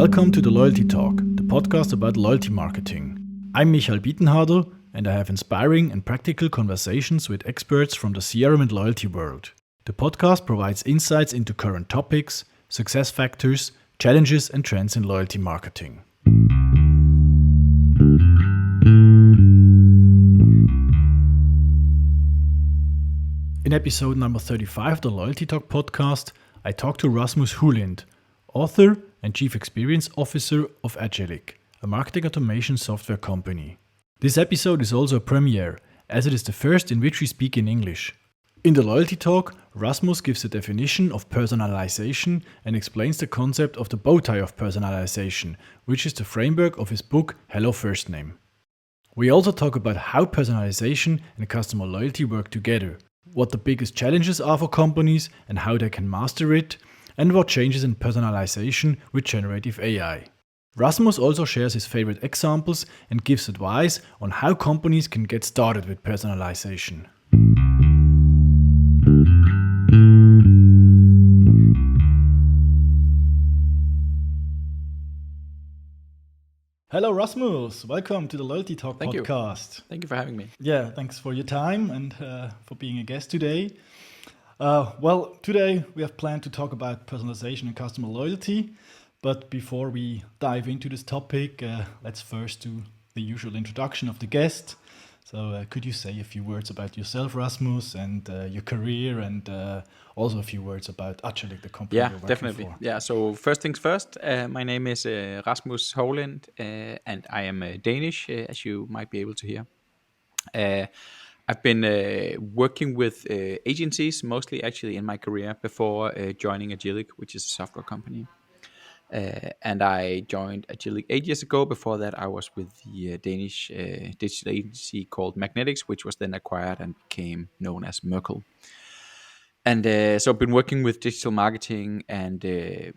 Welcome to the Loyalty Talk, the podcast about loyalty marketing. I'm Michael Bietenharder, and I have inspiring and practical conversations with experts from the CRM and loyalty world. The podcast provides insights into current topics, success factors, challenges, and trends in loyalty marketing. In episode number 35 of the Loyalty Talk podcast, I talked to Rasmus Houlind, author and Chief Experience Officer of Agillic, a marketing automation software company. This episode is also a premiere, as it is the first in which we speak in English. In the Loyalty Talk, Rasmus gives a definition of personalization and explains the concept of the Bowtie of Personalization, which is the framework of his book Hello Firstname. We also talk about how personalization and customer loyalty work together, what the biggest challenges are for companies and how they can master it, and what changes in personalization with generative AI. Rasmus also shares his favorite examples and gives advice on how companies can get started with personalization. Hello Rasmus, welcome to the Loyalty Talk podcast. Thank you for having me. Yeah, thanks for your time and for being a guest today. Today we have planned to talk about personalization and customer loyalty. But before we dive into this topic, let's first do the usual introduction of the guest. So could you say a few words about yourself, Rasmus, and your career, and also a few words about Agillic, the company you're working definitely. for? Yeah, so first things first, my name is Rasmus Houlind, and I am Danish, as you might be able to hear. I've been working with agencies, mostly actually in my career, before joining Agillic, which is a software company. And I joined Agillic 8 years ago. Before that, I was with the Danish digital agency called Magnetics, which was then acquired and became known as Merkle. And so I've been working with digital marketing and I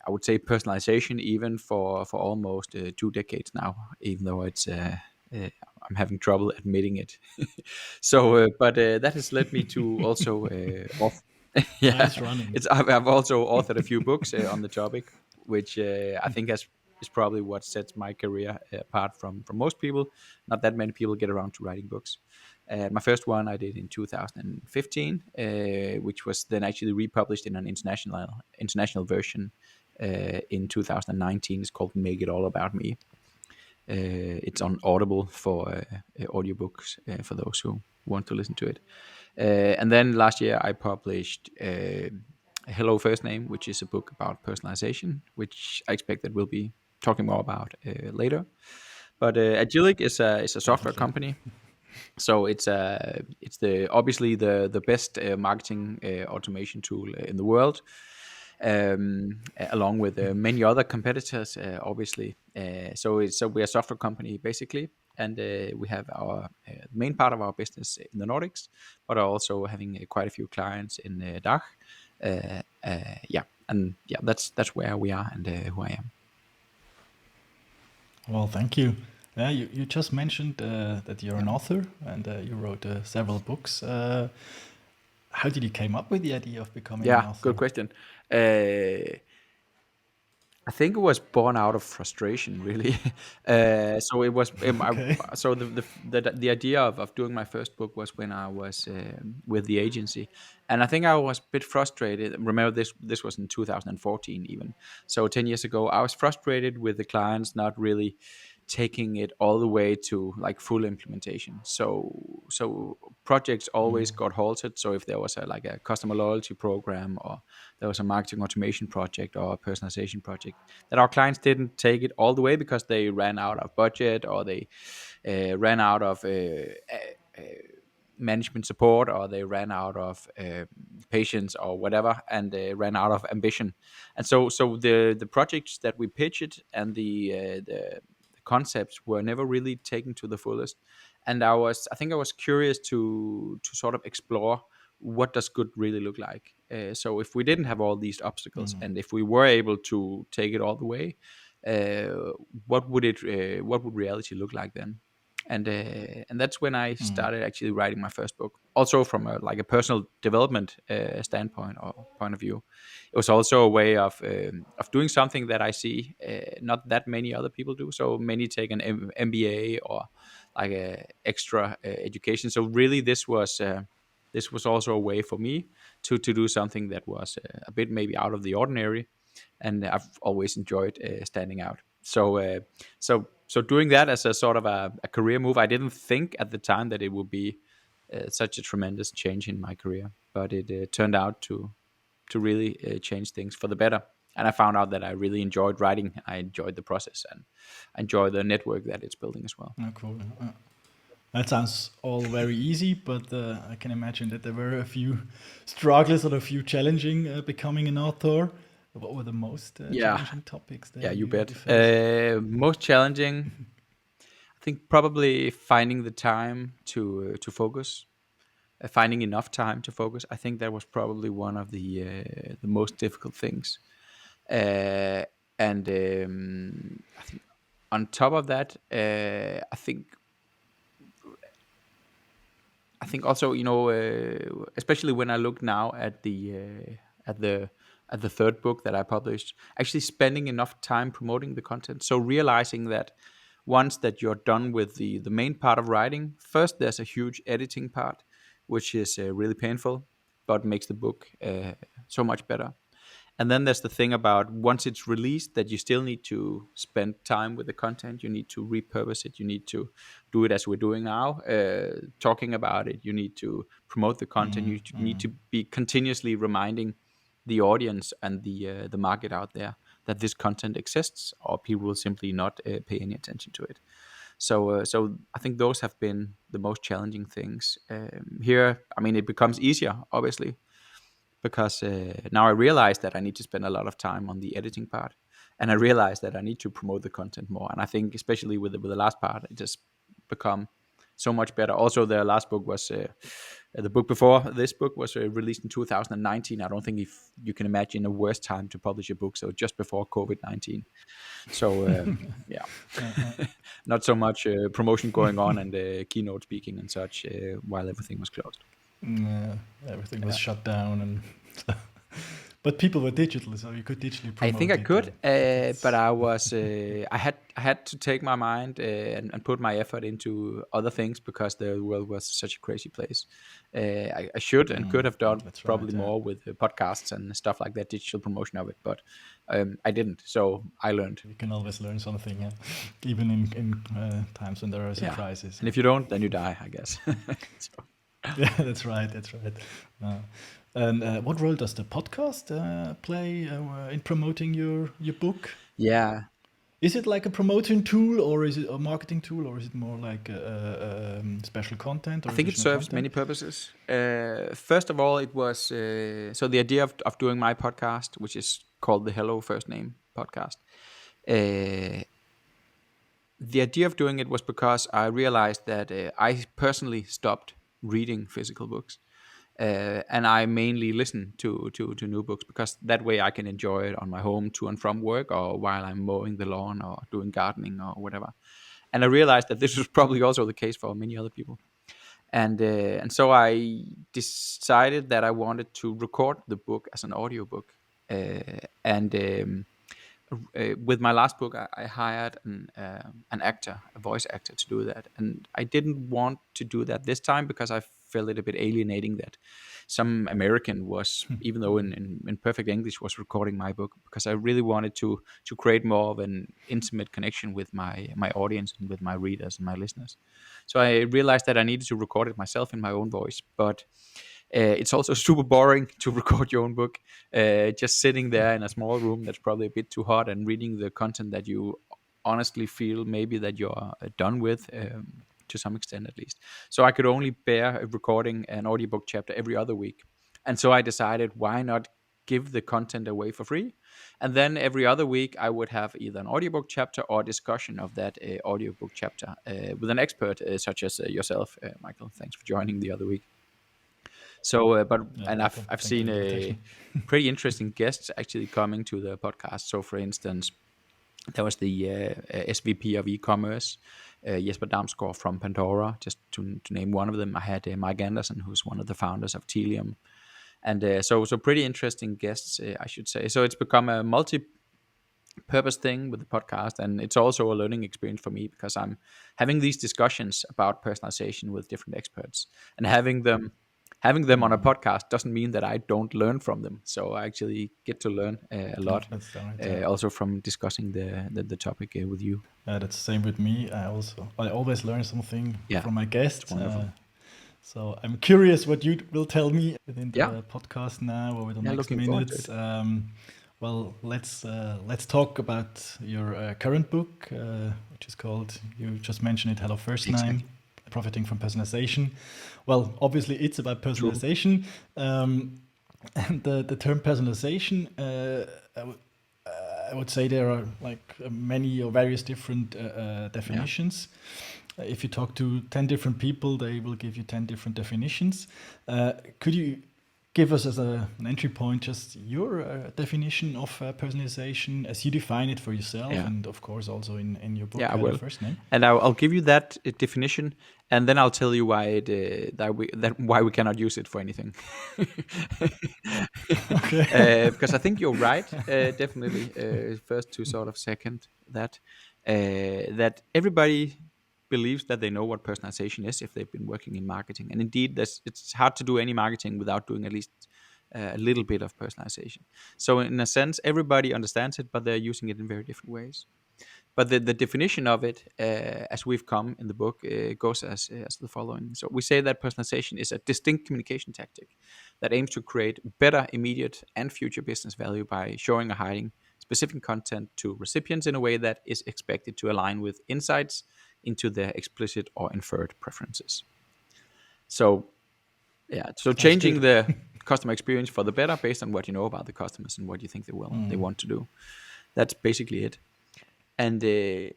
would say personalization even for almost 2 decades now, even though it's I'm having trouble admitting it. But that has led me to also yeah, Nice running. I've also authored a few books on the topic, which I think is probably what sets my career apart from most people. Not that many people get around to writing books. My first one I did in 2015, which was then actually republished in an international version in 2019. It's called Make It All About Me. It's on Audible for audiobooks for those who want to listen to it. And then last year I published Hello Firstname, which is a book about personalization, which I expect that we'll be talking more about later. But Agillic is a software company. So it's obviously the best marketing automation tool in the world, along with many other competitors, obviously. So we're a software company basically, and we have our main part of our business in the Nordics, but are also having quite a few clients in DACH. That's where we are and who I am. Well, thank you. Yeah, you just mentioned that you're an author and you wrote several books. How did you came up with the idea of becoming an author? Good question. I think it was born out of frustration, really. So it was. Okay. So the idea of doing my first book was when I was with the agency, and I think I was a bit frustrated. Remember, this was in 2014, even. So 10 years ago, I was frustrated with the clients not really taking it all the way to like full implementation. So projects always got halted. So if there was a customer loyalty program, or there was a marketing automation project or a personalization project, that our clients didn't take it all the way because they ran out of budget, or they ran out of management support, or they ran out of patience or whatever, and they ran out of ambition. And so the projects that we pitched and the concepts were never really taken to the fullest. And I think I was curious to sort of explore what does good really look like. So if we didn't have all these obstacles, and if we were able to take it all the way, what would reality look like then? and that's when I started actually writing my first book. Also from a personal development standpoint or point of view, it was also a way of doing something that I see not that many other people do. So many take an MBA or like a extra education. So really, this was also a way for me to do something that was a bit maybe out of the ordinary, and I've always enjoyed standing out. So doing that as a sort of a career move, I didn't think at the time that it would be such a tremendous change in my career, but it turned out to really change things for the better. And I found out that I really enjoyed writing. I enjoyed the process, and I enjoy the network that it's building as well. Oh, cool. That sounds all very easy, but I can imagine that there were a few struggles or a few challenging becoming an author. What were the most Yeah, challenging topics that yeah, you you bet. faced? Most challenging, I think, probably finding the time to focus, finding enough time to focus. I think that was probably one of the most difficult things. Uh, and I think on top of that, I think also, especially when I look now at the third book that I published, actually spending enough time promoting the content. So realizing that once that you're done with the main part of writing, first there's a huge editing part, which is really painful, but makes the book so much better. And then there's the thing about once it's released that you still need to spend time with the content. You need to repurpose it. You need to do it as we're doing now, talking about it. You need to promote the content. You need to be continuously reminding the audience and the market out there that this content exists, or people will simply not pay any attention to it. So I think those have been the most challenging things. Here, I mean, it becomes easier, obviously, because now I realize that I need to spend a lot of time on the editing part, and I realize that I need to promote the content more. And I think especially with the last part, it just become so much better. Also, the last book was the book before this book was released in 2019. I don't think if you can imagine a worse time to publish a book. So just before COVID-19. So yeah, not so much promotion going on and keynote speaking and such while everything was closed. Yeah, everything was Yeah. shut down, and but people were digital, so you could digitally I think I promote it. could, but That's I was I had to take my mind and put my effort into other things because the world was such a crazy place. I should and could have done that's right. probably Yeah, more with podcasts and stuff like that, digital promotion of it, but I didn't. So I learned. you can always learn something, yeah? Even in times when there are Yeah, surprises. and if you don't, then you die, I guess. So, Yeah, that's right. That's right. Uh, and what role does the podcast play in promoting your book? yeah, Is it like a promoting tool, or is it a marketing tool, or is it more like special content I or think it additional serves content? many purposes. First of all, it was so the idea of doing my podcast, which is called the Hello Firstname podcast. Uh, the idea of doing it was because I realized that I personally stopped reading physical books, and I mainly listen to new books because that way I can enjoy it on my home to and from work or while I'm mowing the lawn or doing gardening or whatever. And I realized that this was probably also the case for many other people. And so I decided that I wanted to record the book as an audiobook. And With my last book, I hired an actor, a voice actor, to do that. And I didn't want to do that this time because I felt it a bit alienating that some American was, even though in perfect English, was recording my book, because I really wanted to create more of an intimate connection with my audience and with my readers and my listeners. So I realized that I needed to record it myself in my own voice, but it's also super boring to record your own book, just sitting there in a small room that's probably a bit too hot and reading the content that you honestly feel maybe that you're done with, to some extent at least. So I could only bear recording an audiobook chapter every other week. And so I decided, why not give the content away for free? And then every other week, I would have either an audiobook chapter or discussion of that audiobook chapter with an expert, such as yourself, Michael. Thanks for joining the other week. So, but Yeah, and I've welcome. I've Thanks for seen the a invitation. pretty interesting guests actually coming to the podcast. So, for instance, there was the SVP of e-commerce. Jesper Damsgaard from Pandora, just to name one of them. I had Mike Anderson, who's one of the founders of Telium, and so pretty interesting guests, I should say. So it's become a multi-purpose thing with the podcast, and it's also a learning experience for me because I'm having these discussions about personalization with different experts, and having them on a podcast doesn't mean that I don't learn from them. So I actually get to learn a Yeah, lot, that's right. Yeah. also from discussing the topic with you. That's the same with me. I always learn something Yeah, from my it's guests. wonderful. So I'm curious what you will tell me within Yeah, the podcast now over the yeah, next looking forward to minutes. it. Well, let's talk about your current book, which is called, you just mentioned it, Hello Firstname, Exactly. Profiting from Personalization. Well, obviously it's about True. personalization, and the term personalization. I would say there are like many or various different Yeah. definitions. If you talk to 10 different people, they will give you 10 different definitions. Could you give us as an entry point just your definition of personalization as you define it for yourself, Yeah. and of course also in your book, Yeah, I Hello will, First Name? and I'll give you that definition, and then I'll tell you why why we cannot use it for anything. Okay. Because I think you're right, definitely. First to sort of second that, that everybody believes that they know what personalization is if they've been working in marketing, and indeed, it's hard to do any marketing without doing at least a little bit of personalization. So in a sense, everybody understands it, but they're using it in very different ways. But the definition of it, as we've come in the book, goes as the following. So we say that personalization is a distinct communication tactic that aims to create better immediate and future business value by showing or hiding specific content to recipients in a way that is expected to align with insights into their explicit or inferred preferences. So yeah, so Sounds changing good. the customer experience for the better based on what you know about the customers and what you think they want to do. That's basically it, and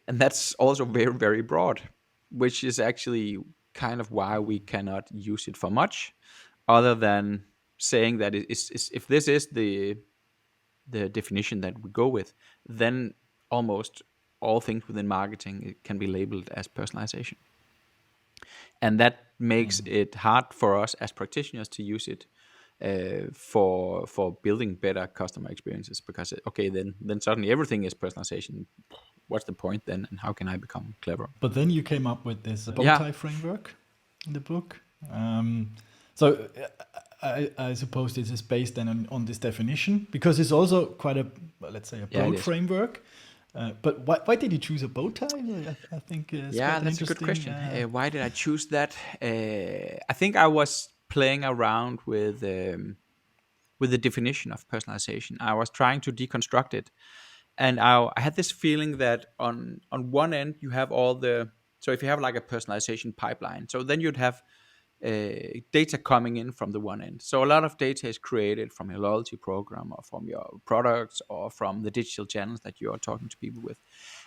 that's also very very broad, which is actually kind of why we cannot use it for much, other than saying that if this is the definition that we go with, then almost all things within marketing it can be labeled as personalization, and that makes it hard for us as practitioners to use it for building better customer experiences, because okay, then suddenly everything is personalization. What's the point then, and how can I become clever? But then you came up with this bow Yeah, tie framework in the book. So I suppose this is based then on this definition, because it's also quite a, well, let's say, a yeah, it broad is. framework. But why did you choose a bow tie? I think it's Yeah, quite an that's a good interesting. question. Why did I choose that? I think I was playing around with the definition of personalization. I was trying to deconstruct it, and I had this feeling that on one end you have all the, so if you have like a personalization pipeline, so then you'd have data coming in from the one end. So a lot of data is created from your loyalty program or from your products or from the digital channels that you are talking to people with,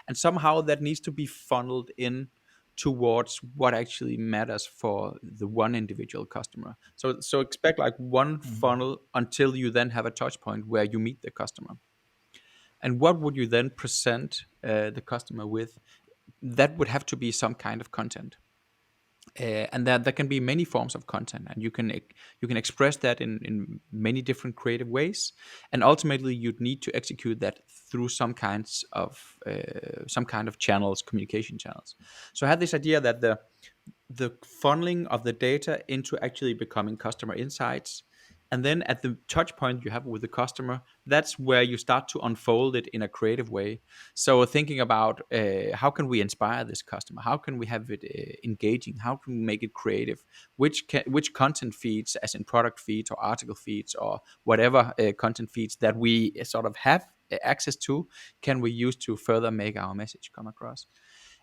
and somehow that needs to be funneled in towards what actually matters for the one individual customer. So expect like one funnel until you then have a touch point where you meet the customer. And what would you then present the customer with? That would have to be some kind of content, and that there can be many forms of content, and you can express that in many different creative ways, and ultimately you'd need to execute that through some kind of channels, communication channels. So I had this idea that the funneling of the data into actually becoming customer insights, and then at the touch point you have with the customer, that's where you start to unfold it in a creative way. So thinking about how can we inspire this customer, how can we have it engaging, how can we make it creative, which content feeds, as in product feeds or article feeds or whatever content feeds that we sort of have access to, can we use to further make our message come across.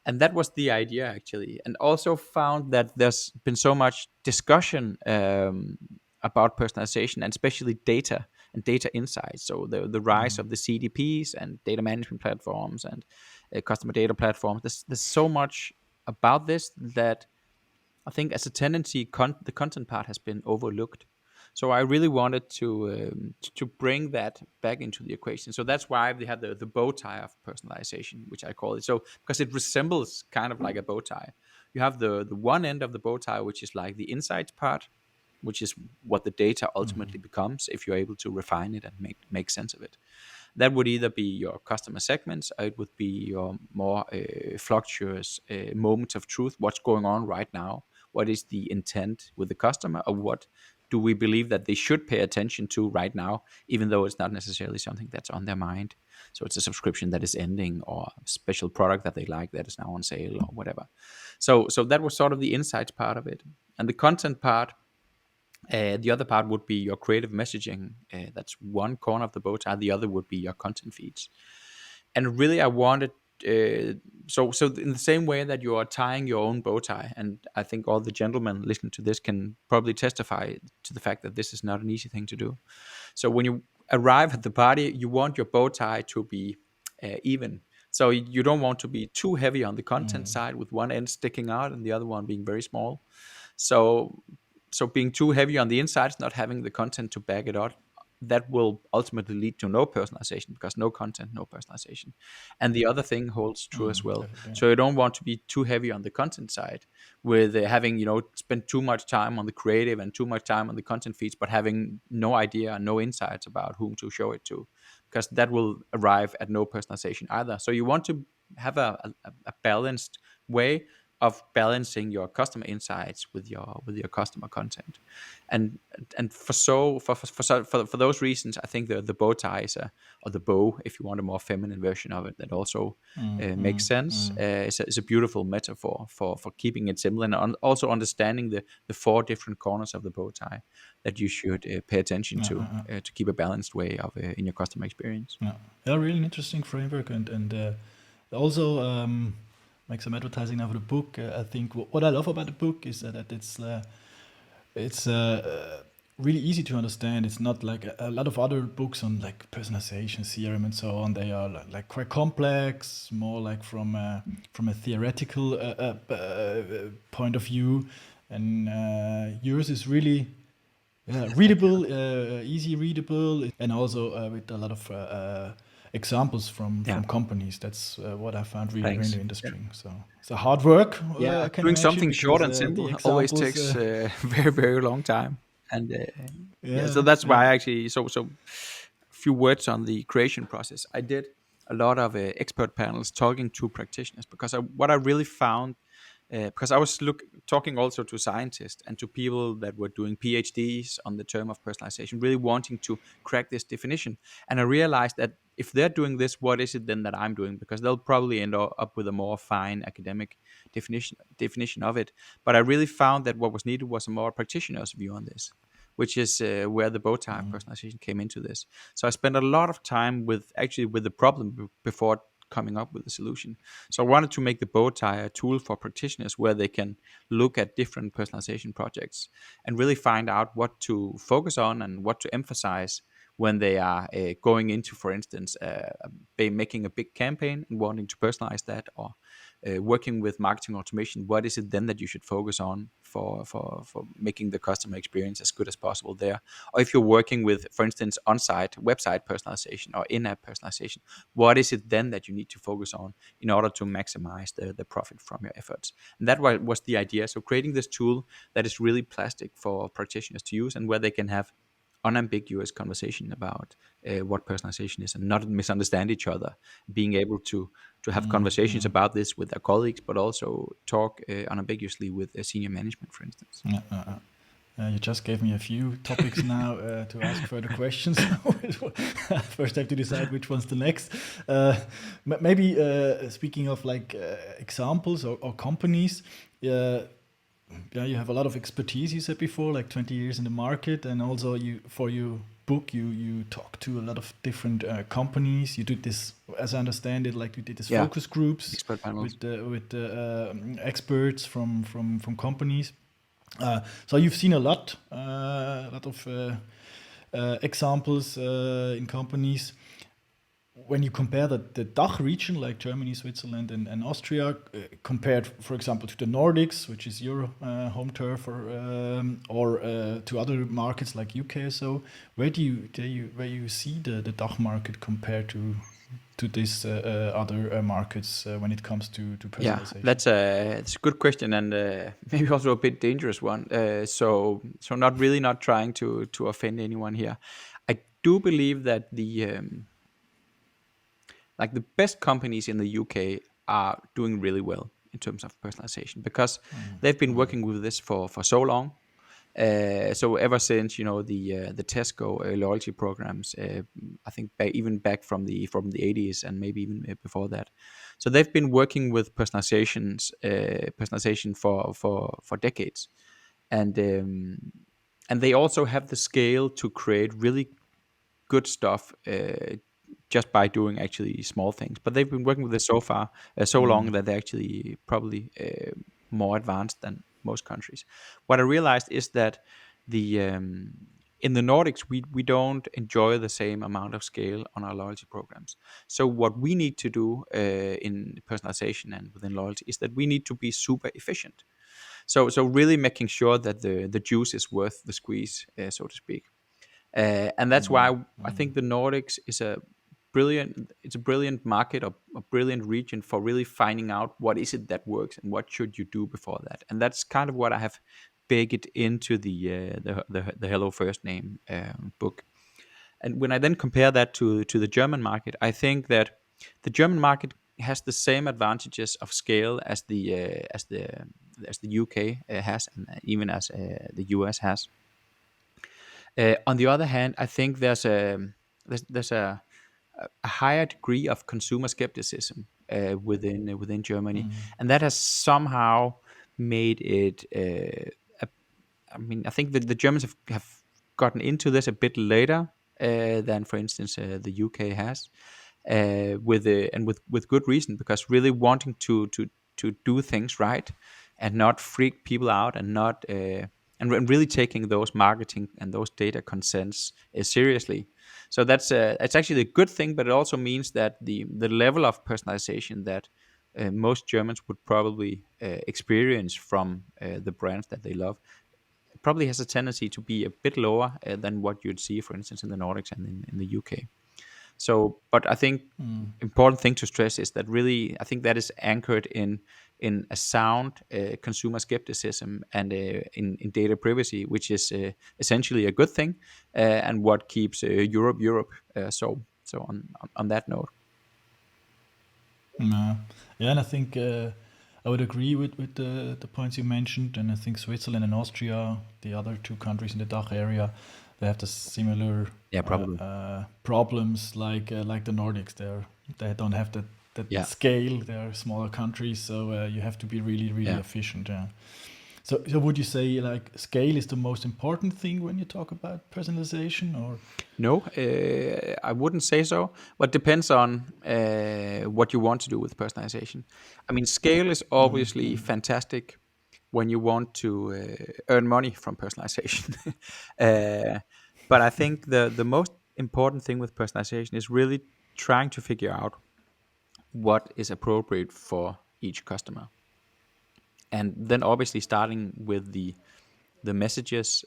And that was the idea actually, and also found that there's been so much discussion about personalization, and especially data and data insights. So the rise of the CDPs and data management platforms and customer data platforms, there's so much about this that I think as a tendency the content part has been overlooked. So I really wanted to bring that back into the equation. So that's why they have the bow tie of personalization, which I call it. So because it resembles kind of like a bow tie. You have the one end of the bow tie, which is like the insights part, which is what the data ultimately becomes if you're able to refine it and make sense of it. That would either be your customer segments, or it would be your more fluctuous moments of truth. What's going on right now? What is the intent with the customer, or what do we believe that they should pay attention to right now, even though it's not necessarily something that's on their mind? So it's a subscription that is ending, or a special product that they like that is now on sale, or whatever. So that was sort of the insights part of it, and the content part. The other part would be your creative messaging. That's one corner of the bow tie. The other would be your content feeds. And really, I wanted so in the same way that you are tying your own bow tie, and I think all the gentlemen listening to this can probably testify to the fact that this is not an easy thing to do. So when you arrive at the party, you want your bow tie to be even. So you don't want to be too heavy on the content side with one end sticking out and the other one being very small. So being too heavy on the insides, not having the content to back it up, that will ultimately lead to no personalization, because no content, no personalization. And the other thing holds true as well. Definitely. So you don't want to be too heavy on the content side with having, spent too much time on the creative and too much time on the content feeds, but having no idea and no insights about whom to show it to, because that will arrive at no personalization either. So you want to have a balanced way of balancing your customer insights with your customer content. And for those reasons, I think the bow tie is or the bow, if you want a more feminine version of it, that also makes sense. It's a beautiful metaphor for keeping it simple, and also understanding the four different corners of the bow tie that you should pay attention to keep a balanced way of in your customer experience. Yeah, yeah, really an interesting framework, and also make some advertising now for the book. I think what I love about the book is that it's really easy to understand. It's not like a lot of other books on like personalization, CRM, and so on. They are like quite complex, more like from a theoretical point of view, and yours is really readable, easy readable, and also with a lot of examples Yeah, from companies. That's what I found really thanks. really interesting. So it's a hard work, Yeah, I can doing imagine, something short because and the simple always examples. takes very very long time, and yeah, so Yeah, that's why yeah. I actually a few words on the creation process. I did a lot of expert panels talking to practitioners, because what I really found, because I was talking also to scientists and to people that were doing PhDs on the term of personalization, really wanting to crack this definition. And I realized that if they're doing this, what is it then that I'm doing? Because they'll probably end up with a more fine academic definition of it. But I really found that what was needed was a more practitioner's view on this, which is where the bow tie personalization came into this. So I spent a lot of time with the problem before coming up with a solution. So I wanted to make the bow tie a tool for practitioners, where they can look at different personalization projects and really find out what to focus on and what to emphasize when they are going into, for instance, making a big campaign and wanting to personalize that, or working with marketing automation. What is it then that you should focus on for making the customer experience as good as possible there? Or if you're working with, for instance, on-site website personalization or in-app personalization, what is it then that you need to focus on in order to maximize the profit from your efforts? And that was the idea. So creating this tool that is really plastic for practitioners to use, and where they can have unambiguous conversation about what personalization is, and not misunderstand each other, being able to have conversations about this with their colleagues, but also talk unambiguously with senior management, for instance. Yeah, you just gave me a few topics now to ask further questions. First, I have to decide which one's the next. Maybe speaking of like examples or companies, yeah, you have a lot of expertise. You said before, like 20 years in the market, and also you for your book, you talk to a lot of different companies. You did this, as I understand it, like you did this Yeah, focus groups expert panels. with experts from companies. So you've seen a lot of examples in companies. When you compare the DACH region, like Germany, Switzerland, and Austria, compared, for example, to the Nordics, which is your home turf, or to other markets like UK or so, where you see the DACH market compared to these other markets when it comes to Yeah, personalization? that's a good question, and maybe also a bit dangerous one. So not really not trying to offend anyone here. I do believe that the best companies in the UK are doing really well in terms of personalization because they've been working with this for so long. So ever since the Tesco loyalty programs, I think even back from the 80s and maybe even before that. So they've been working with personalization for decades, and they also have the scale to create really good stuff just by doing actually small things. But they've been working with this so far so long that they're actually probably more advanced than most countries. What I realized is that the in the Nordics we don't enjoy the same amount of scale on our loyalty programs. So what we need to do in personalization and within loyalty is that we need to be super efficient. So really making sure that the juice is worth the squeeze, so to speak. And that's why I think the Nordics is a brilliant market or a brilliant region for really finding out what is it that works and what should you do before that. And that's kind of what I have baked into the Hello First Name book. And when I then compare that to the German market, I think that the German market has the same advantages of scale as the UK has, and even as the US has. On the other hand, I think there's a higher degree of consumer skepticism within Germany, and that has somehow made it. I mean, I think that the Germans have gotten into this a bit later than, for instance, the UK has, with good reason, because really wanting to do things right and not freak people out and not and really taking those marketing and those data consents seriously. So that's actually a good thing, but it also means that the level of personalization that most Germans would probably experience from the brands that they love probably has a tendency to be a bit lower than what you'd see, for instance, in the Nordics and in the UK. So, but I think important thing to stress is that really I think that is anchored in a sound consumer skepticism and in data privacy, which is essentially a good thing, and what keeps Europe Europe. So on that note. No. Yeah, and I think I would agree with the points you mentioned. And I think Switzerland and Austria, the other two countries in the DACH area, they have the similar Yeah, probably. problems like the Nordics. They don't have that Yeah. scale. They are smaller countries, so you have to be really Yeah. efficient. Yeah. So would you say like scale is the most important thing when you talk about personalization, or? No, I wouldn't say so. But depends on what you want to do with personalization. I mean, scale is obviously fantastic when you want to earn money from personalization. uh, but I think the most important thing with personalization is really trying to figure out what is appropriate for each customer, and then obviously starting with the messages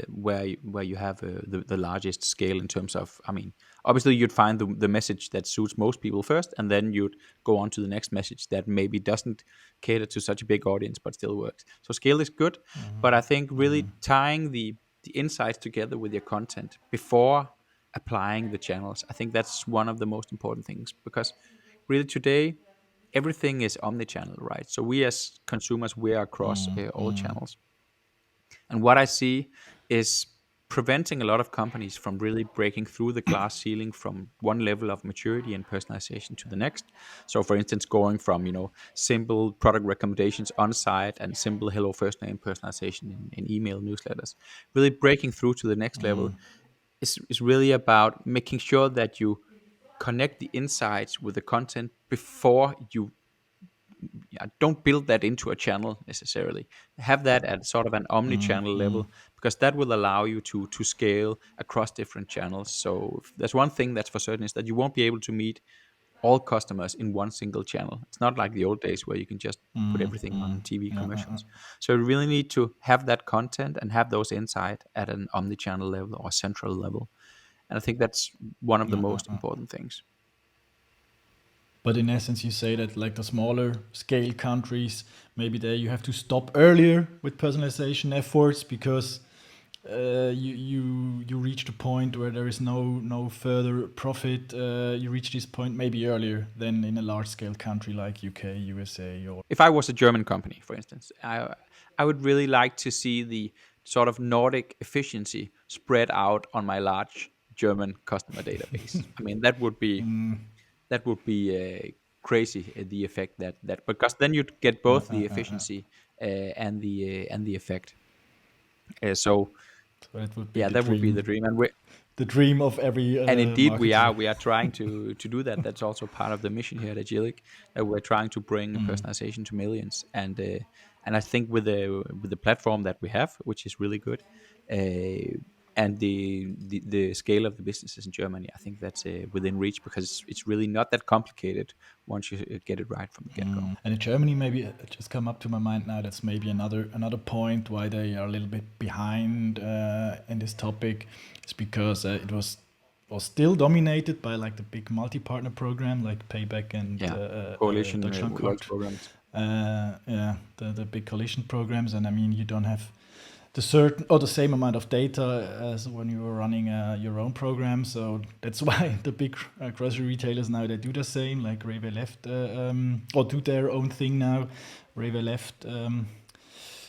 where you have the largest scale in terms of, I mean, obviously you'd find the message that suits most people first, and then you'd go on to the next message that maybe doesn't cater to such a big audience but still works. So scale is good, but I think really tying the insights together with your content before applying the channels, I think that's one of the most important things, because really today everything is omni-channel, right? So we as consumers, we are across all channels. And what I see is preventing a lot of companies from really breaking through the glass ceiling from one level of maturity and personalization to the next. So, for instance, going from simple product recommendations on site and simple hello first name personalization in email newsletters, really breaking through to the next level is really about making sure that you connect the insights with the content before you, yeah, don't build that into a channel necessarily. Have that at sort of an omni-channel level, because that will allow you to scale across different channels. So if there's one thing that's for certain, is that you won't be able to meet all customers in one single channel. It's not like the old days where you can just put everything on TV Yeah, commercials. So you really need to have that content and have those insight at an omni-channel level or central level. And I think that's one of the most important things. but in essence, you say that like the smaller scale countries, maybe there you have to stop earlier with personalization efforts because you reach the point where there is no further profit. You reach this point maybe earlier than in a large scale country like UK, USA, or If I was a German company, for instance, I would really like to see the sort of Nordic efficiency spread out on my large German customer database. I mean, that would be crazy, the effect that because then you'd get both the efficiency and the effect. So so it would be yeah, that would be the dream, the dream of every and indeed we marketer. are we are trying to do that. That's also part of the mission here at Agillic, that we're trying to bring personalization to millions. And I think with the platform that we have, which is really good, uh, and the scale of the businesses in Germany, I think that's within reach, because it's really not that complicated once you get it right from the get-go. And in Germany, maybe it just come up to my mind now. That's maybe another point why they are a little bit behind in this topic. Is because it was still dominated by like the big multi-partner program like Payback and Yeah, coalition loyalty Deutschlandcard. programs. Yeah, the big coalition programs, and I mean you don't have the certain or the same amount of data as when you were running your own program. So that's why the big grocery retailers now they do the same. Like Rewe left or do their own thing now. Rewe left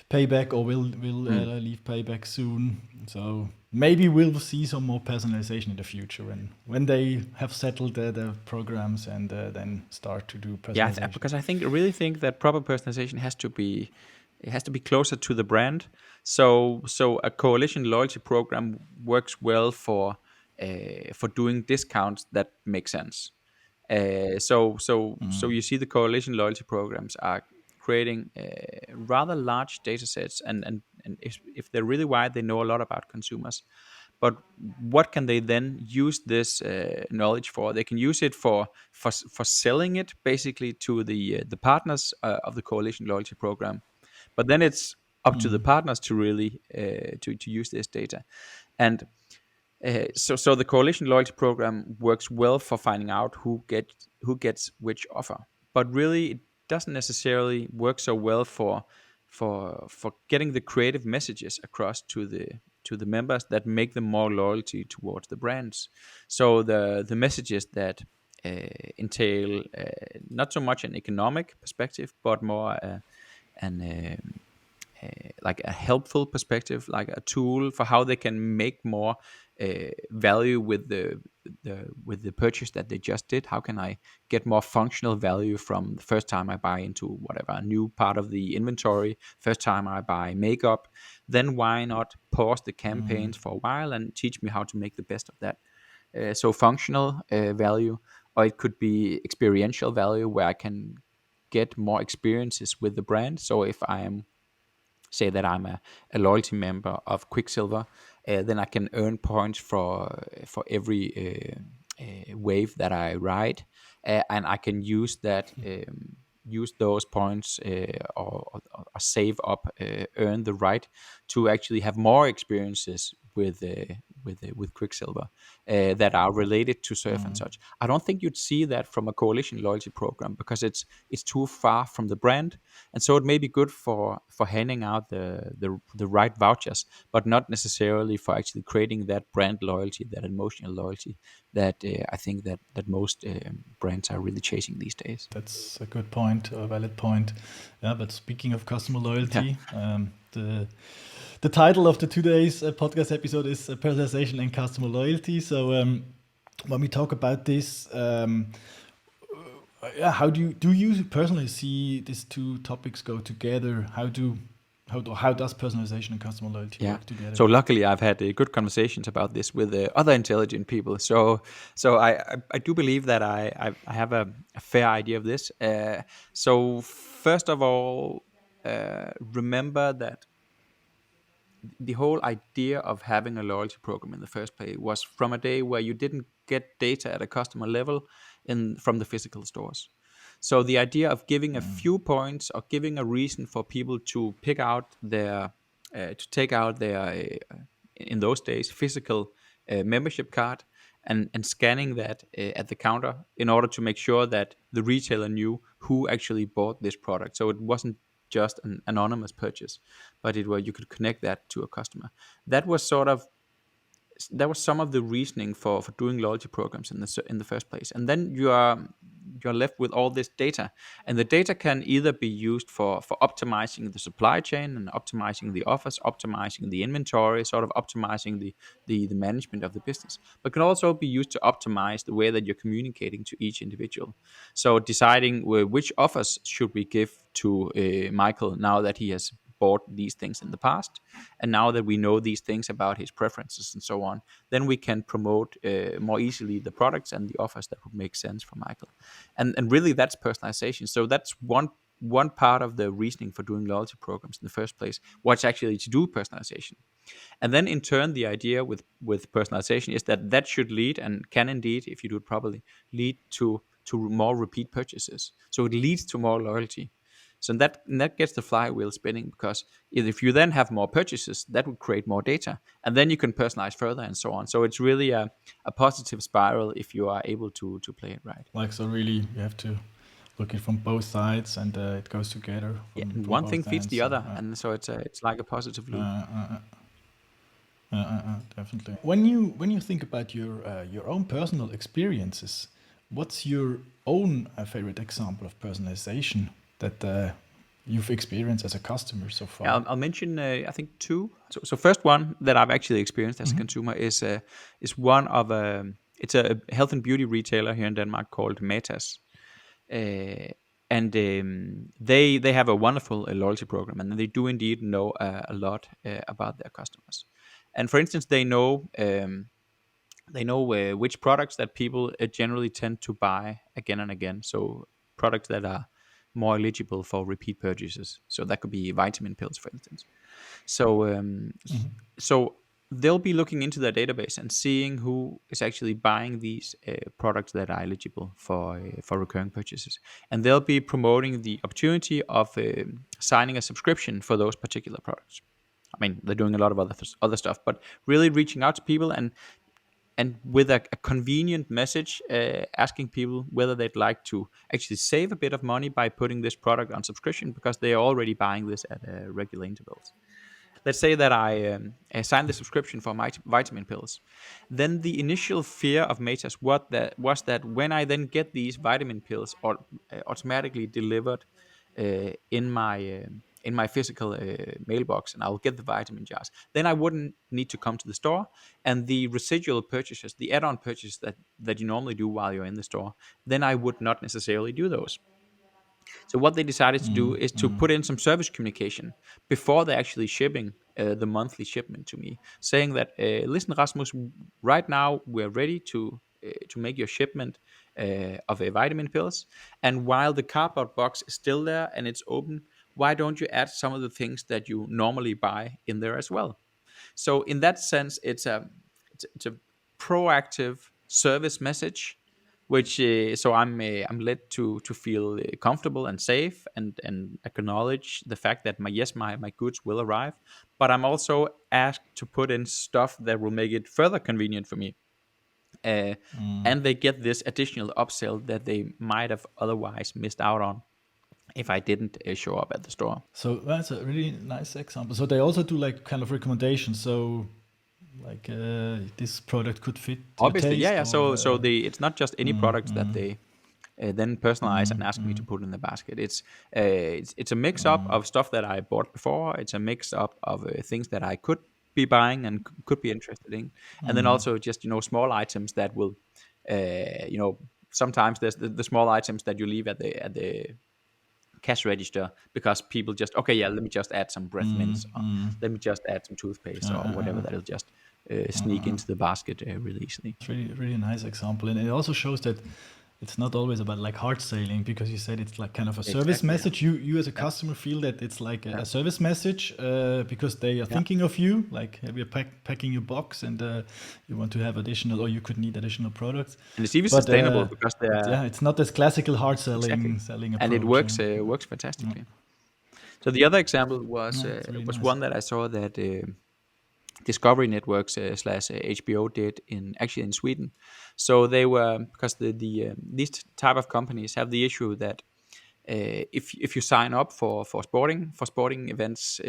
Payback or will Mm. leave Payback soon. So maybe we'll see some more personalization in the future when they have settled the programs and then start to do Yeah, personalization. because I really think that proper personalization has to be closer to the brand. So a coalition loyalty program works well for doing discounts that make sense. So you see the coalition loyalty programs are creating rather large data sets, and if they're really wide, they know a lot about consumers. But what can they then use this knowledge for? They can use it for selling it basically to the partners of the coalition loyalty program. But then it's up to the partners to really to use this data. And so the coalition loyalty program works well for finding out who gets which offer, but really it doesn't necessarily work so well for getting the creative messages across to the members that make them more loyalty towards the brands. So the messages that entail not so much an economic perspective, but more an like a helpful perspective, like a tool for how they can make more value with the purchase that they just did. How can I get more functional value from the first time I buy into whatever a new part of the inventory, first time I buy makeup? Then why not pause the campaigns for a while and teach me how to make the best of that? So functional value, or it could be experiential value, where I can get more experiences with the brand. So if I am say that I'm a loyalty member of Quicksilver, then I can earn points for every wave that I ride, and I can use those points or save up, earn the right to actually have more experiences with Quicksilver that are related to surf and such. I don't think you'd see that from a coalition loyalty program, because it's too far from the brand, and so it may be good for handing out the right vouchers, but not necessarily for actually creating that brand loyalty, that emotional loyalty that I think that most brands are really chasing these days. That's a good point, a valid point. Yeah, but speaking of customer Yeah. loyalty, the title of the today's podcast episode is personalization and customer loyalty. So when we talk about this, yeah, how do you personally see these two topics go together? How does personalization and customer loyalty Yeah. work together? So luckily, I've had good conversations about this with other intelligent people. So I do believe that I have a fair idea of this. So first of all, remember that the whole idea of having a loyalty program in the first place was from a day where you didn't get data at a customer level. in from the physical stores. So the idea of giving a Mm. few points or giving a reason for people to pick out their to take out their in those days physical membership card, and scanning that at the counter in order to make sure that the retailer knew who actually bought this product. So it wasn't just an anonymous purchase, but it was you could connect that to a customer. That was sort of that was some of the reasoning for doing loyalty programs in the first place. And then you're left with all this data, and the data can either be used for optimizing the supply chain and optimizing the offers, optimizing the inventory, sort of optimizing the management of the business, but can also be used to optimize the way that you're communicating to each individual. So deciding which offers should we give to Michael now that he has bought these things in the past, and now that we know these things about his preferences and so on, then we can promote more easily the products and the offers that would make sense for Michael. And really that's personalization. So that's one part of the reasoning for doing loyalty programs in the first place, what's actually to do personalization. And then in turn, the idea with personalization is that that should lead, and can indeed, if you do it properly, lead to more repeat purchases. So it leads to more loyalty. So that gets the flywheel spinning, because if you then have more purchases, that would create more data, and then you can personalize further and so on. So it's really a positive spiral if you are able to play it right. Like, so really, you have to look it from both sides, and it goes together Yeah, from and one thing both feeds ends. the So, other, and so it's like a positive loop. definitely. When you think about your own personal experiences, what's your own favorite example of personalization that you've experienced as a customer so Yeah, far? I'll mention I think two. So first one that I've actually experienced as a Hmm. consumer is one of it's a health and beauty retailer here in Denmark called Matas, uh, and they have a wonderful loyalty program, and they do indeed know a lot about their customers. And for instance, they know which products that people generally tend to buy again and again. So products that are more eligible for repeat purchases. So that could be vitamin pills, for instance. So so they'll be looking into their database and seeing who is actually buying these products that are eligible for recurring purchases, and they'll be promoting the opportunity of signing a subscription for those particular products. I mean, they're doing a lot of other stuff, but really reaching out to people and with a convenient message asking people whether they'd like to actually save a bit of money by putting this product on subscription because they are already buying this at regular intervals. Let's say that I signed the subscription for my vitamin pills. Then the initial fear of Matas was that when I then get these vitamin pills automatically delivered in my physical mailbox, and I'll get the vitamin jars, then I wouldn't need to come to the store, and the residual purchases, the add-on purchases that you normally do while you're in the store, then I would not necessarily do those. So what they decided to do is to put in some service communication before they're actually shipping the monthly shipment to me, saying that, listen, Rasmus, right now we're ready to make your shipment of vitamin pills, and while the cardboard box is still there and it's open, why don't you add some of the things that you normally buy in there as well? So in that sense, it's a proactive service message, which so I'm led to feel comfortable and safe, and acknowledge the fact that my goods will arrive, but I'm also asked to put in stuff that will make it further convenient for me. Uh, and they get this additional upsell that they might have otherwise missed out on if I didn't show up at the store. So that's a really nice example. So they also do like kind of recommendations. So like this product could fit your Obviously, yeah, taste, yeah. or So it's not just any products that they then personalize and ask me to mm, put in the basket. It's a mix up of stuff that I bought before. It's a mix up of things that I could be buying and could be interested in, and then also just small items that will, sometimes there's the small items that you leave at the cash register because people just, okay, yeah, let me just add some breath mints, or let me just add some toothpaste or whatever, that'll just sneak into the basket really easily. it's really really nice example, and it also shows that it's not always about like hard selling, because you said it's like kind of a service Exactly. Yeah. message. You as a Yeah. customer feel that it's like Yeah. a service message, because they are Yeah. thinking of you, like you're packing your box, and you want to have additional, or you could need additional products. And it's even But sustainable because they are yeah, it's not this classical hard exactly, selling and it approach. works. Yeah, Works fantastically. So the other example yeah, it's really was nice. one that I saw that Discovery Networks slash HBO did in actually in Sweden. So they were because these type of companies have the issue that if you sign up for sporting events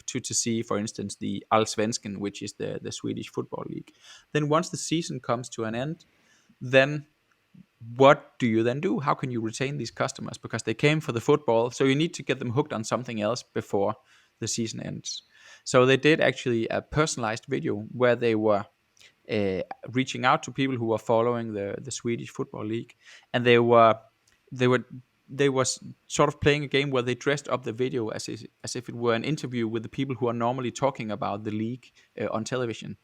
to see, for instance, the Allsvenskan, which is the Swedish football league, then once the season comes to an end, then what do you then do? How can you retain these customers? Because they came for the football, so you need to get them hooked on something else before the season ends. So they did actually a personalized video where they were uh, reaching out to people who were following the Swedish football league, and they were they was sort of playing a game where they dressed up the video as if it were an interview with the people who are normally talking about the league on television,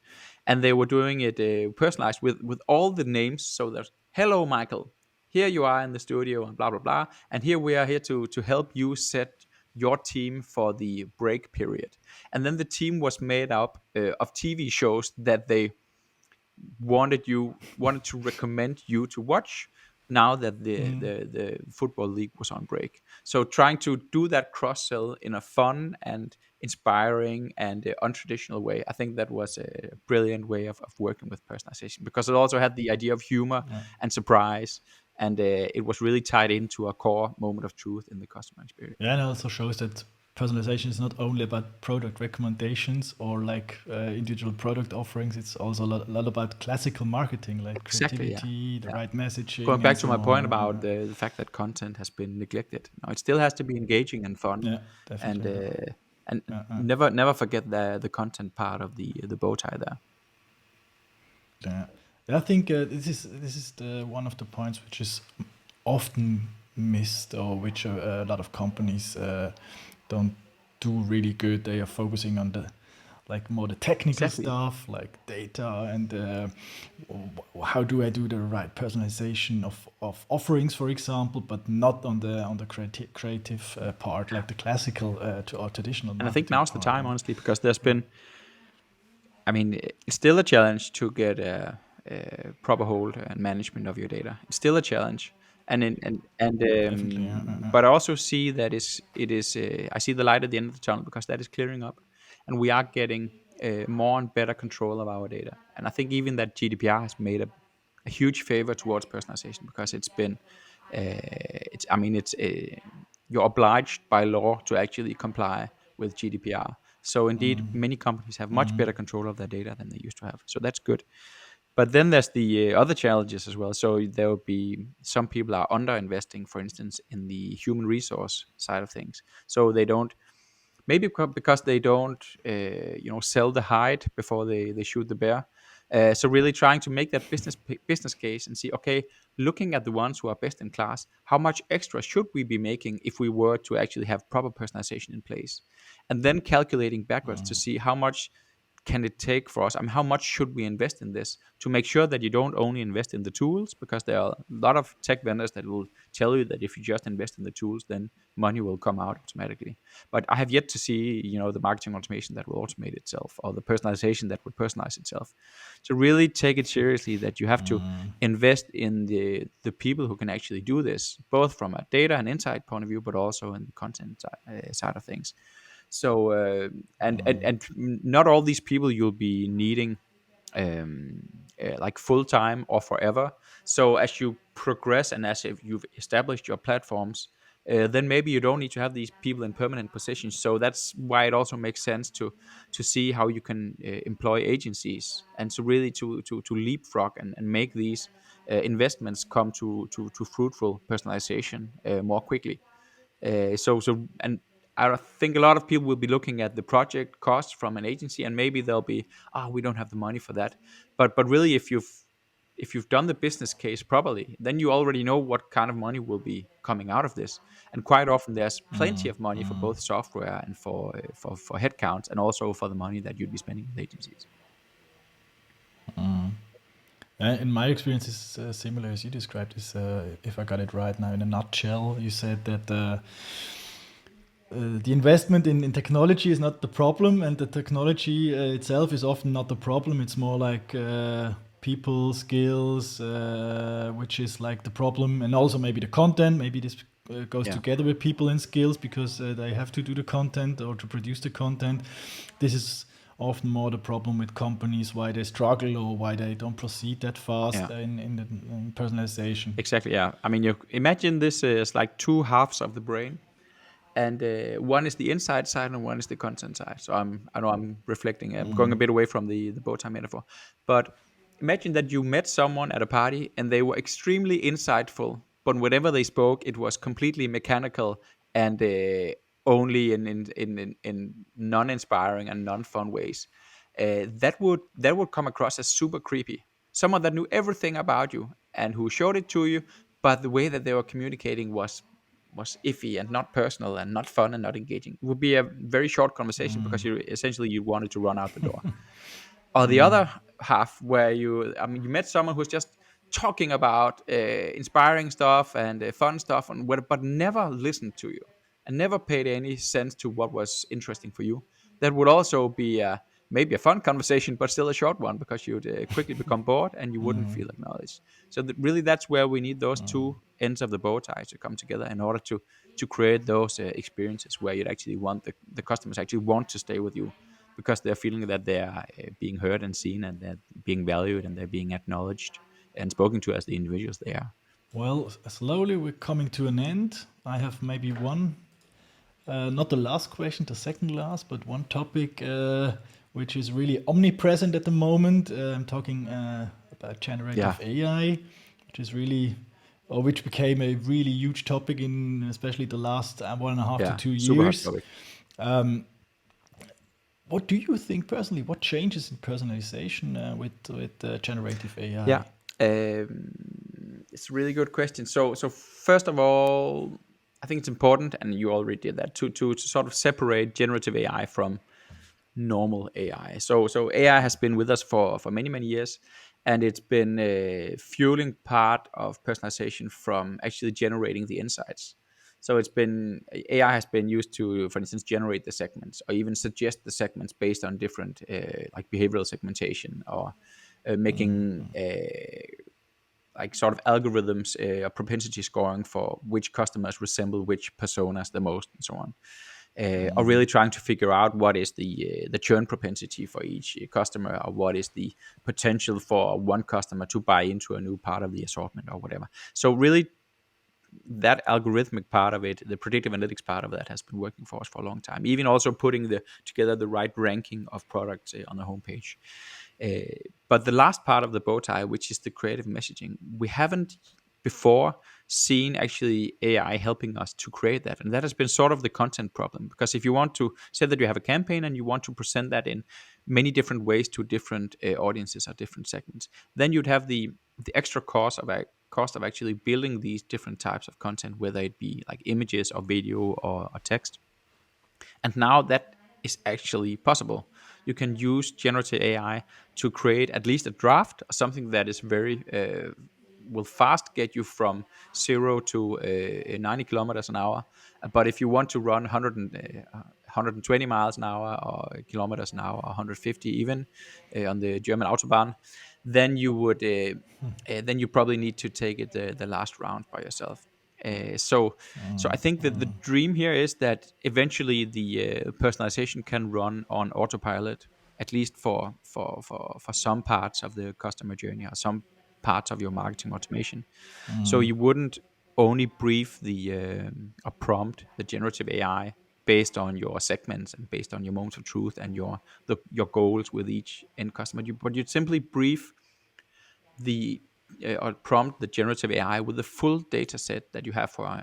and they were doing it personalized with all the names. So there's hello Michael, here you are in the studio and blah blah blah, and here we are here to help you set your team for the break period. And then the team was made up of TV shows that they wanted to recommend you to watch now that the football league was on break. So trying to do that cross sell in a fun and inspiring and untraditional way, I think that was a brilliant way of working with personalization, because it also had the idea of humor and surprise, and it was really tied into a core moment of truth in the customer experience. Yeah, and it also shows that personalization is not only about product recommendations or like individual product offerings. It's also a lot about classical marketing, like Exactly, yeah. creativity, the Yeah. right Going messaging, back and to so my point about on. the fact that content has been neglected. Now it still has to be engaging and fun, Yeah, and definitely. never forget the content part of the bow tie there. Yeah. I think this is one of the points which is often missed, or which a lot of companies don't do really good. They are focusing on the like more the technical Exactly. stuff, like data and how do I do the right personalization of offerings, for example, but not on the creative part, like the classical or traditional And I think marketing now's the part. time, honestly, because there's been, I mean, it's still a challenge to get a proper hold and management of your data. It's still a challenge, Definitely, but I also see that it is. I see the light at the end of the tunnel, because that is clearing up, and we are getting more and better control of our data. And I think even that GDPR has made a huge favor towards personalization, because it's been, it's. I mean, it's. You're obliged by law to actually comply with GDPR. So indeed, many companies have much better control of their data than they used to have. So that's good. But then there's the other challenges as well. So there will be some people are under investing, for instance, in the human resource side of things. So they don't, maybe because they don't sell the hide before they shoot the bear. So really trying to make that business case and see, okay, looking at the ones who are best in class, how much extra should we be making if we were to actually have proper personalization in place, and then calculating backwards to see how much can it take for us? I mean, how much should we invest in this to make sure that you don't only invest in the tools, because there are a lot of tech vendors that will tell you that if you just invest in the tools, then money will come out automatically. But I have yet to see, the marketing automation that will automate itself, or the personalization that would personalize itself. To really take it seriously, that you have to invest in the people who can actually do this, both from a data and insight point of view, but also in the content side of things. So and not all these people you'll be needing um, like full time or forever. So as you progress and as if you've established your platforms, then maybe you don't need to have these people in permanent positions. So that's why it also makes sense to see how you can employ agencies, and to really to leapfrog and make these investments come to fruitful personalization more quickly. And I think a lot of people will be looking at the project cost from an agency, and maybe they'll be, we don't have the money for that. But really, if you've done the business case properly, then you already know what kind of money will be coming out of this. And quite often, there's plenty of money for both software and for headcounts, and also for the money that you'd be spending with agencies. In my experience, it's similar as you described. Is if I got it right now in a nutshell, you said that the investment in technology is not the problem, and the technology itself is often not the problem. It's more like people skills, which is like the problem, and also maybe the content. Maybe this goes Yeah. together with people and skills because they have to do the content or to produce the content. This is often more the problem with companies why they struggle or why they don't proceed that fast Yeah. in personalization. Exactly. Yeah. I mean, you imagine this as like two halves of the brain, and one is the inside side and one is the content side. So I know I'm reflecting. I'm going a bit away from the bow tie metaphor, but imagine that you met someone at a party and they were extremely insightful, but whenever they spoke, it was completely mechanical and only in non-inspiring and non-fun ways. That would come across as super creepy. Someone that knew everything about you and who showed it to you, but the way that they were communicating was iffy and not personal and not fun and not engaging. It would be a very short conversation because you wanted to run out the door. Or the other half where you met someone who's just talking about inspiring stuff and fun stuff and what, but never listened to you and never paid any sense to what was interesting for you. That would also be maybe a fun conversation, but still a short one because you'd quickly become bored and you wouldn't feel acknowledged. So really, that's where we need those two ends of the bow tie to come together in order to create those experiences where you'd actually want the customers actually want to stay with you because they're feeling that they are being heard and seen and they're being valued and they're being acknowledged and spoken to as the individuals they are. Well, slowly we're coming to an end. I have maybe one, not the last question, the second last, but one topic which is really omnipresent at the moment. I'm talking about Yeah, generative AI, which is really, or which became a really huge topic in especially the last 1.5 to yeah, two super hot years. topic. What do you think personally? What changes in personalization with generative Yeah, AI? it's a really good question. So first of all, I think it's important, and you already did that, to sort of separate generative AI from normal AI. So AI has been with us for many years, and it's been fueling part of personalization from actually generating the insights. So it's been AI has been used to, for instance, generate the segments or even suggest the segments based on different like behavioral segmentation or making like sort of algorithms or propensity scoring for which customers resemble which personas the most and so on, or really trying to figure out what is the churn propensity for each customer, or what is the potential for one customer to buy into a new part of the assortment or whatever. So really, that algorithmic part of it, the predictive analytics part of that, has been working for us for a long time. Even also putting together the right ranking of products on the homepage. But the last part of the bow tie, which is the creative messaging, we haven't before seen actually AI helping us to create that. And that has been sort of the content problem. Because if you want to say that you have a campaign and you want to present that in many different ways to different audiences or different segments, then you'd have the extra cost of actually building these different types of content, whether it be like images or video or text. And now that is actually possible. You can use generative AI to create at least a draft, something that is very will fast get you from 0 to 90 kilometers an hour. But if you want to run 120 miles an hour or kilometers an hour, or 150 even on the German autobahn, then then you probably need to take it the last round by yourself. So I think that the dream here is that eventually the personalization can run on autopilot, at least for some parts of the customer journey or some parts of your marketing automation. So you wouldn't only brief or prompt the generative AI based on your segments and based on your moments of truth and your goals with each end customer. But you'd simply brief the or prompt the generative AI with the full data set that you have for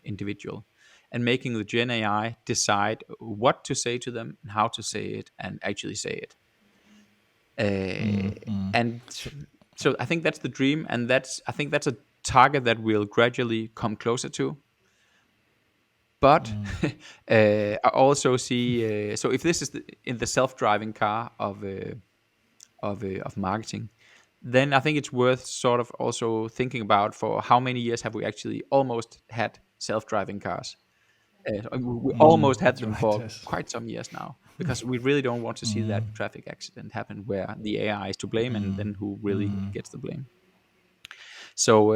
individual, and making the Gen AI decide what to say to them and how to say it and actually say it. And So, so I think that's the dream, and I think that's a target that we'll gradually come closer to. But I also see, so if this is in the self-driving car of marketing, then I think it's worth sort of also thinking about for how many years have we actually almost had self-driving cars. We almost had That's them right. for Yes. quite some years now because we really don't want to see that traffic accident happen where the AI is to blame and then who really gets the blame. So,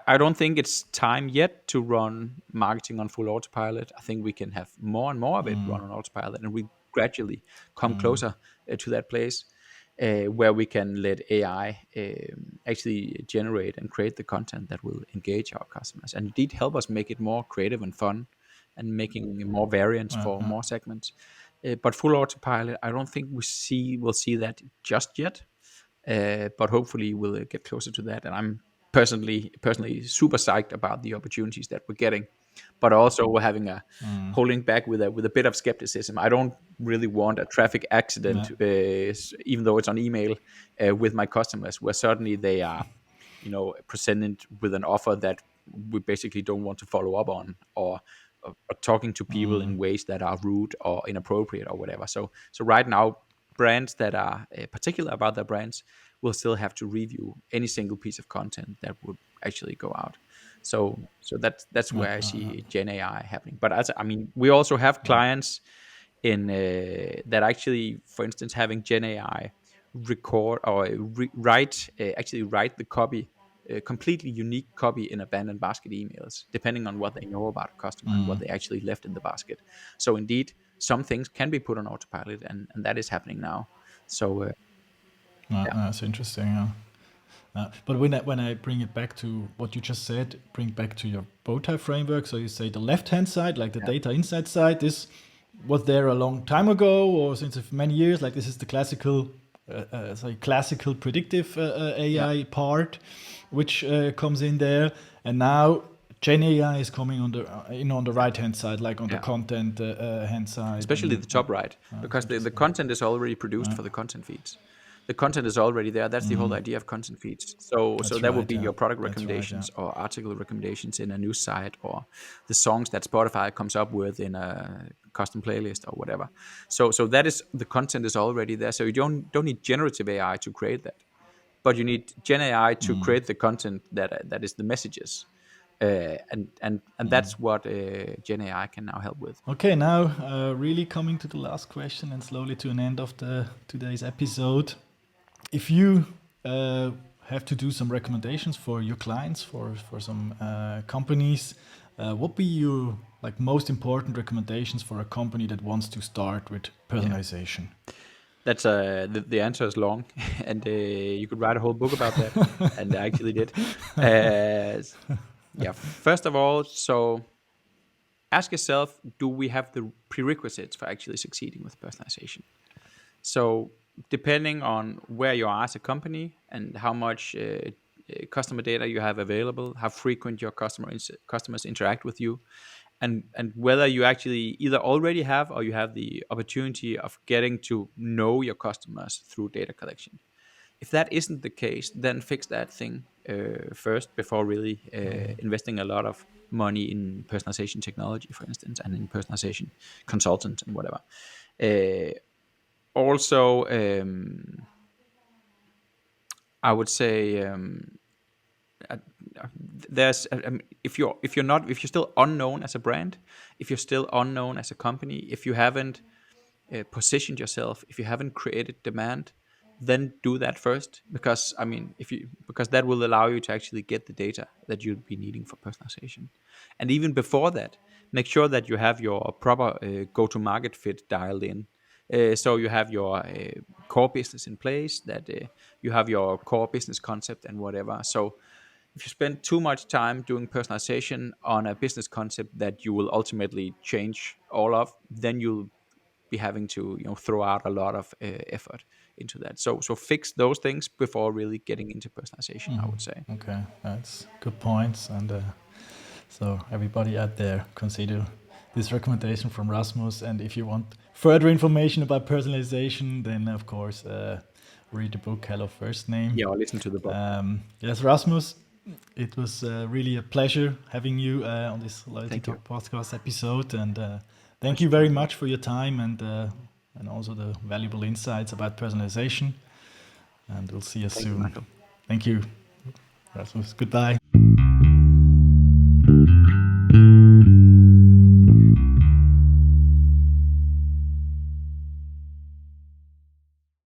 I don't think it's time yet to run marketing on full autopilot. I think we can have more and more of it run on autopilot, and we gradually come closer to that place where we can let AI actually generate and create the content that will engage our customers and indeed help us make it more creative and fun, and making more variants for more segments. But full autopilot, I don't think we'll see that just yet, but hopefully we'll get closer to that. And I'm personally super psyched about the opportunities that we're getting, but also we're having a holding back with a bit of skepticism. I don't really want a traffic accident, Yeah. even though it's on email, with my customers, where certainly they are, presented with an offer that we basically don't want to follow up on, or talking to people in ways that are rude or inappropriate or whatever. So right now, brands that are particular about their brands will still have to review any single piece of content that would actually go out. So that's where I see Gen AI happening. But as I mean, we also have clients in that actually, for instance, having Gen AI record or actually write the copy, a completely unique copy in abandoned basket emails, depending on what they know about a customer and what they actually left in the basket. So indeed, some things can be put on autopilot, and that is happening now. So yeah, That's interesting. Yeah. But when I bring it back to what you just said, bring back to your Bowtie framework. So you say the left hand side, like the yeah, data insight side, this was there a long time ago or since many years. Like this is the classical, classical predictive yeah, AI part, which comes in there, and now Gen AI is coming on the on the right hand side, like on the yeah. content hand side, Especially and the top right, it's because the interesting. content is already produced for the content feeds. The content is already there. That's the whole idea of content feeds. So That's that would right. be Yeah, your product that's right. Yeah. recommendations or article recommendations in a news site, or the songs that Spotify comes up with in a custom playlist or whatever. So that is, the content is already there. So you don't need generative AI to create that, but you need Gen AI to create the content that is the messages, and that's what Gen AI can now help with. Okay, now really coming to the last question and slowly to an end of the today's episode. If you have to do some recommendations for your clients, for some companies, what be your like most important recommendations for a company that wants to start with Yeah. personalization? That's the answer is long, and you could write a whole book about that, and I actually did. Yeah, first of all, so ask yourself: do we have the prerequisites for actually succeeding with personalization? So, depending on where you are as a company and how much customer data you have available, how frequent your customers interact with you, and whether you actually either already have or you have the opportunity of getting to know your customers through data collection. If that isn't the case, then fix that thing first before really investing a lot of money in personalization technology, for instance, and in personalization consultants and whatever. Uh, Also, I would say, uh, there's if you're still unknown as a brand, if you're still unknown as a company, if you haven't positioned yourself, if you haven't created demand, then do that first. Because I mean, if you because that will allow you to actually get the data that you'd be needing for personalization. And even before that, make sure that you have your proper go-to-market fit dialed in. So you have your core business in place, that you have your core business concept and whatever. So if you spend too much time doing personalization on a business concept that you will ultimately change all of, then you'll be having to throw out a lot of effort into that. So fix those things before really getting into personalization, I would say. Okay, that's good points. And so everybody out there, consider this recommendation from Rasmus. And if you want further information about personalization, then of course read the book Hello First Name. Yeah, or listen to the podcast. Yes, Rasmus, it was really a pleasure having you on this Loyalty Thank you. Talk podcast episode. And thank Pleasure you for very having me. much for your time and also the valuable insights about personalization. and we'll see you Thank you, soon. Michael. Thank you, Rasmus. Goodbye.